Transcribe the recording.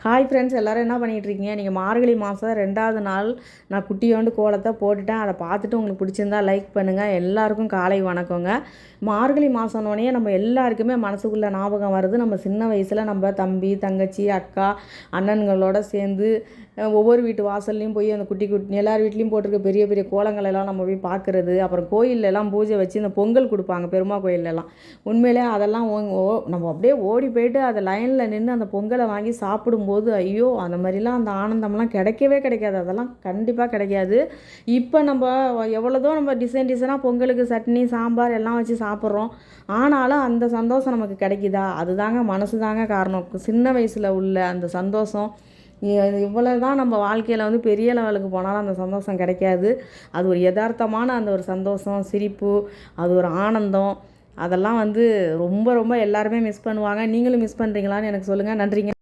Hi friends, எல்லோரும் என்ன பண்ணிகிட்ருக்கீங்க? நீங்கள் மார்கழி மாதம் 2வது நாள் நான் குட்டியோண்டு கோலத்தை போட்டுட்டேன். அதை பார்த்துட்டு உங்களுக்கு பிடிச்சிருந்தா லைக் பண்ணுங்கள். எல்லாருக்கும் காலை வணக்கங்க. மார்கழி மாதம்னோடனே நம்ம எல்லாருக்குமே மனசுக்குள்ளே ஞாபகம் வருது, நம்ம சின்ன வயசில் நம்ம தம்பி, தங்கச்சி, அக்கா, அண்ணன்களோட சேர்ந்து ஒவ்வொரு வீட்டு வாசல்லையும் போய் அந்த குட்டி எல்லார் வீட்லேயும் போட்டிருக்க பெரிய பெரிய கோலங்கள் எல்லாம் நம்ம போய் பார்க்குறது. அப்புறம் கோயிலெல்லாம் பூஜை வச்சு இந்த பொங்கல் கொடுப்பாங்க பெருமா கோயிலெல்லாம். உண்மையிலே அதெல்லாம் நம்ம அப்படியே ஓடி போயிட்டு அதை லைனில் நின்று அந்த பொங்கலை வாங்கி சாப்பிடும்போது ஐயோ, அந்த மாதிரிலாம் அந்த ஆனந்தம்லாம் கிடைக்கவே கிடைக்காது. அதெல்லாம் கண்டிப்பாக கிடைக்காது. இப்போ நம்ம எவ்வளோதோ நம்ம டிசைனாக பொங்கலுக்கு சட்னி, சாம்பார் எல்லாம் வச்சு சாப்பிட்றோம். ஆனாலும் அந்த சந்தோஷம் நமக்கு கிடைக்குதா? அதுதாங்க மனசு தாங்க காரணம். சின்ன வயசில் உள்ள அந்த சந்தோஷம் இவ்வளோ தான். நம்ம வாழ்க்கையில் பெரிய லெவலுக்கு போனாலும் அந்த சந்தோஷம் கிடைக்காது. அது ஒரு யதார்த்தமான அந்த ஒரு சந்தோஷம், சிரிப்பு, அது ஒரு ஆனந்தம். அதெல்லாம் ரொம்ப ரொம்ப எல்லாருமே மிஸ் பண்ணுவாங்க. நீங்களும் மிஸ் பண்ணுறீங்களான்னு எனக்கு சொல்லுங்கள். நன்றிங்க.